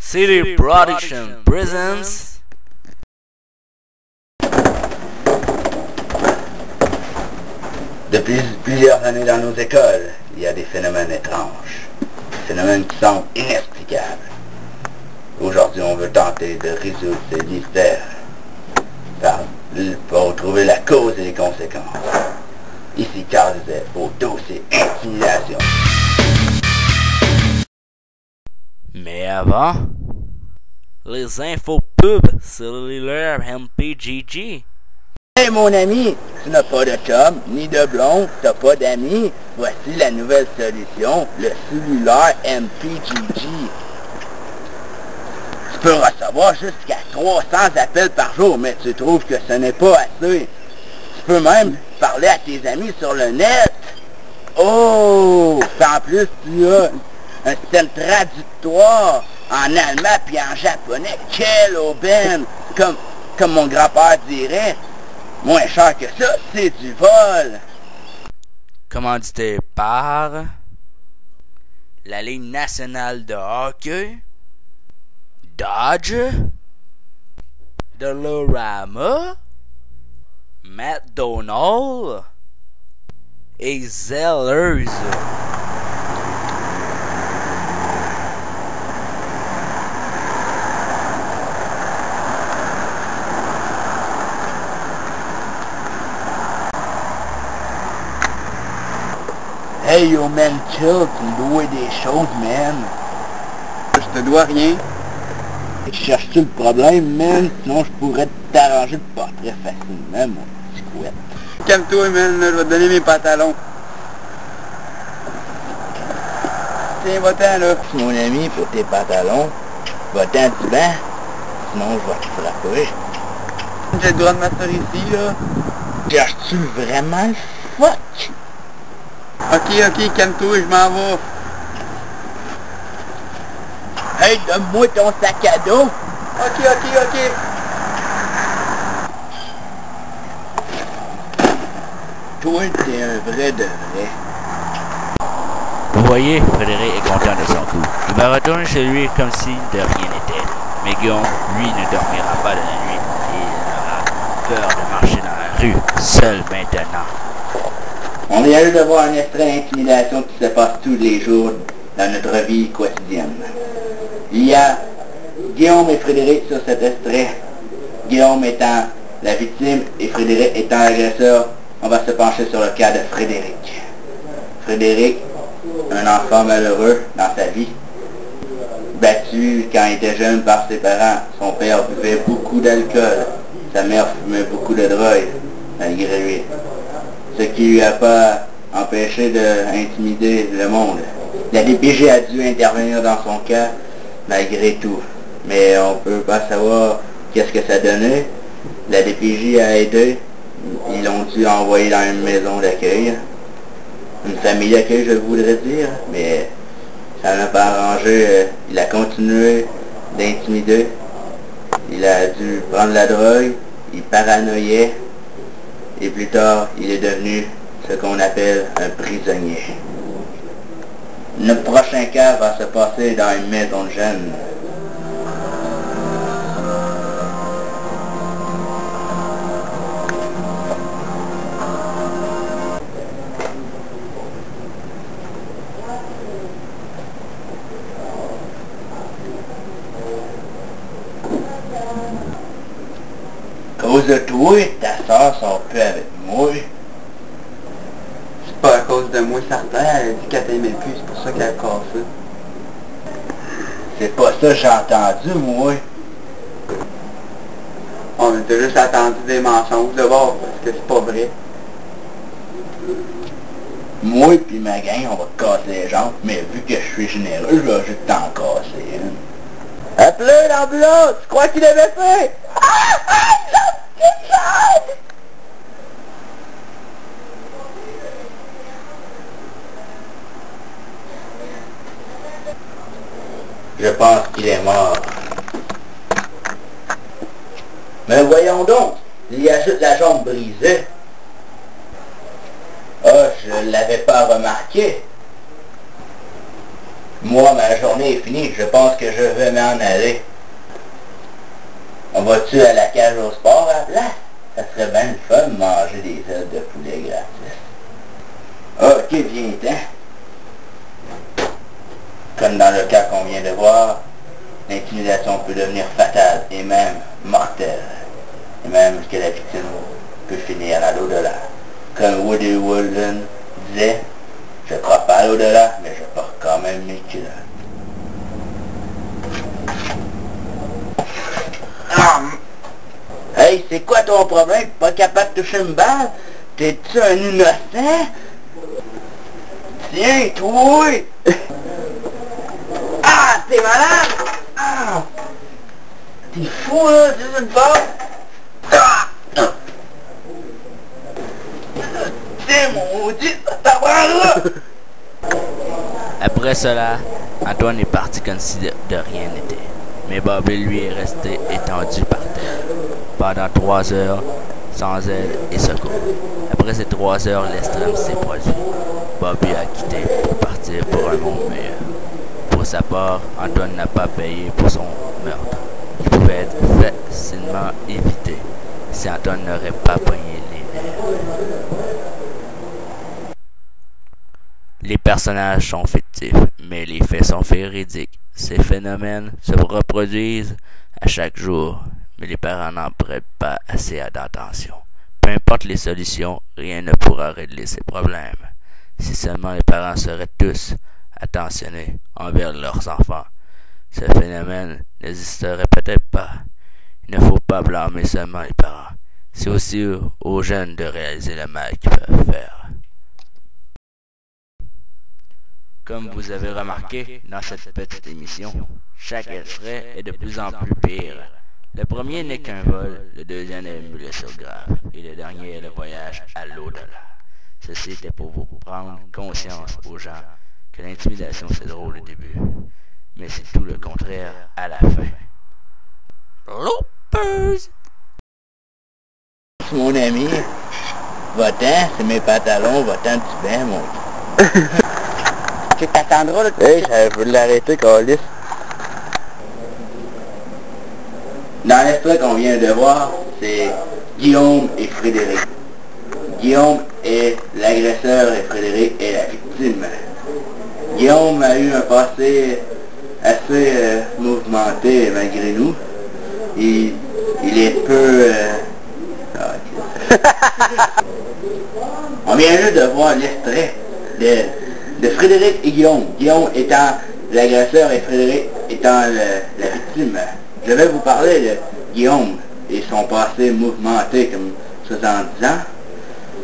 City Production presents. Depuis plusieurs années dans nos écoles, il y a des phénomènes étranges, des phénomènes qui semblent inexplicables. Aujourd'hui, on veut tenter de résoudre ces mystères pour trouver la cause et les conséquences. Ici Carl Z au dossier intimidation. Mais avant, les infos pub cellulaire MPGG. Hey mon ami, tu n'as pas de chum, ni de blonde, t'as pas d'amis, voici la nouvelle solution, le cellulaire MPGG. Tu peux recevoir jusqu'à 300 appels par jour, mais tu trouves que ce n'est pas assez. Tu peux même parler à tes amis sur le net. Oh! En plus, tu as un système traductoire en allemand puis en japonais. Quelle aubaine! Comme mon grand-père dirait, moins cher que ça, c'est du vol. Commandité par la Ligue nationale de hockey, Dodge, Dolorama, McDonald's et Zellers. Hey yo man, chill, tu me dois des choses, man. Je te dois rien. Cherches-tu le problème, man? Sinon je pourrais t'arranger le portrait facilement, mon petit couette. Calme-toi, man, je vais te donner mes pantalons. Tiens, va-t'en, là. Mon ami, pour tes pantalons, va-t'en du banc, sinon je vais te frapper. J'ai le droit de m'asseoir ici, là. Cherches-tu vraiment le fuck? Ok, calme-toi, je m'en vais. Hey, donne-moi ton sac à dos. Ok. Toi, t'es un vrai de vrai. Vous voyez, Frédéric est content de son coup. Il va retourner chez lui comme si de rien n'était. Mais Guillaume, lui, ne dormira pas de la nuit. Il aura peur de marcher dans la rue, seul maintenant. On vient juste de voir un extrait d'intimidation qui se passe tous les jours dans notre vie quotidienne. Il y a Guillaume et Frédéric sur cet extrait. Guillaume étant la victime et Frédéric étant l'agresseur. On va se pencher sur le cas de Frédéric. Frédéric, un enfant malheureux dans sa vie, battu quand il était jeune par ses parents. Son père buvait beaucoup d'alcool. Sa mère fumait beaucoup de drogue, malgré lui. Ce qui lui a pas empêché d'intimider le monde. La DPJ a dû intervenir dans son cas, malgré tout. Mais on peut pas savoir qu'est-ce que ça donnait. La DPJ a aidé. Ils l'ont dû envoyer dans une maison d'accueil. Une famille d'accueil, je voudrais dire. Mais ça n'a pas arrangé. Il a continué d'intimider. Il a dû prendre la drogue. Il paranoïait. Et plus tard, il est devenu ce qu'on appelle un prisonnier. Notre prochain cas va se passer dans une maison de jeunes. À cause de toi, ta soeur sort plus avec moi. C'est pas à cause de moi, certain. Elle a dit qu'elle t'aimait plus, c'est pour ça qu'elle a cassé. C'est pas ça que j'ai entendu, moi. On a juste attendu des mensonges de bord, parce que c'est pas vrai. Moi pis ma gang, on va te casser les jambes, mais vu que je suis généreux, je vais juste t'en casser une. Appelez l'ambulance! Tu crois qu'il avait fait? Je pense qu'il est mort. Mais voyons donc, il y a juste la jambe brisée. Ah, je l'avais pas remarqué. Moi Moi, ma journée est finie. Je pense que je vais m'en aller. On va-tu à la cage au sport à la place? Ça serait bien le fun de manger des ailes de poulet gratis. Ok, viens-t'en. Comme dans le cas qu'on vient de voir, l'intimidation peut devenir fatale et même mortelle. Et même que la victime peut finir à l'au-delà. Comme Woody Woolden disait, je crois pas à l'au-delà, mais je porte quand même mes culottes. Hey, c'est quoi ton problème? Pas capable de toucher une balle? T'es-tu un innocent? Tiens, toi! Ah, t'es malade! Ah! T'es fou, là, c'est une fois? Ah! Tiens, mon maudit, ça va là! Après cela, Antoine est parti comme si de rien n'était. Mais Bobby, lui, est resté étendu par terre pendant 3 heures, sans aide et secours. Après ces 3 heures, l'extrême s'est produit. Bobby a quitté pour partir pour un monde meilleur. Pour sa part, Antoine n'a pas payé pour son meurtre. Il pouvait être facilement évité si Antoine n'aurait pas pogné les nerfs. Les personnages sont fictifs, mais les faits sont véridiques. Ces phénomènes se reproduisent à chaque jour, mais les parents n'en prêtent pas assez d'attention. Peu importe les solutions, rien ne pourra régler ces problèmes. Si seulement les parents seraient tous attentionnés envers leurs enfants, ce phénomène n'existerait peut-être pas. Il ne faut pas blâmer seulement les parents. C'est aussi aux jeunes de réaliser le mal qu'ils peuvent faire. Comme vous avez remarqué dans cette petite émission, chaque extrait est de plus en plus pire. Le premier n'est qu'un vol, le deuxième est une blessure grave, et le dernier est le voyage à l'au-delà. Ceci était pour vous prendre conscience aux gens que l'intimidation c'est drôle au début, mais c'est tout le contraire à la fin. Bloopers! Mon ami, va-t'en, c'est mes pantalons, va-t'en du bain, mon tu t'attendras là. Hey, je veux l'arrêter, câlisse. Dans l'extrait qu'on vient de voir, c'est Guillaume et Frédéric. Guillaume est l'agresseur et Frédéric est la victime. Guillaume a eu un passé assez mouvementé malgré nous. Il est peu... On vient juste de voir l'extrait de Frédéric et Guillaume. Guillaume étant l'agresseur et Frédéric étant la victime. Je vais vous parler de Guillaume et son passé mouvementé comme 70 ans.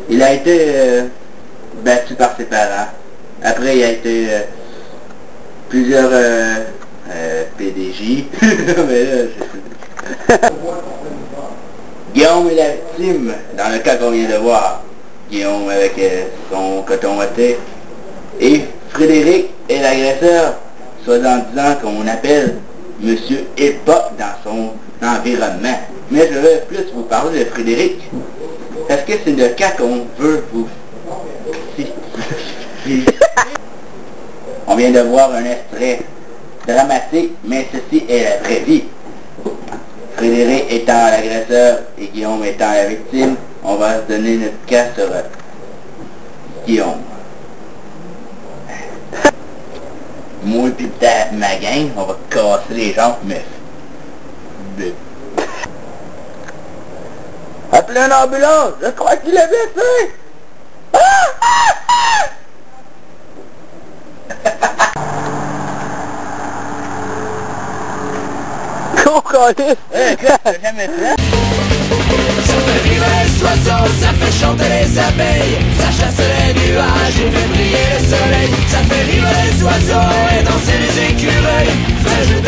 Il a été battu par ses parents. Après, il a été plusieurs PDJ. Mais là, Guillaume est la victime dans le cas qu'on vient de voir. Guillaume avec son coton ouaté. Et Frédéric est l'agresseur, 70 ans, qu'on appelle Monsieur Époque dans son environnement. Mais je vais plus vous parler de Frédéric, parce que c'est le cas qu'on veut vous... On vient de voir un extrait dramatique, mais ceci est la vraie vie. Frédéric étant l'agresseur et Guillaume étant la victime, on va se donner notre cas sur Guillaume. Moi pis ma gang, on va casser les jambes, mais... Appelez une ambulance! Je crois qu'il est blessé! Con câlisse! T'as jamais fait? Ça fait vivre les oiseaux, ça fait chanter les abeilles, ça chasse les nuages et fait briller le soleil. Ça fait vivre les oiseaux et danser les écureuils, ça joue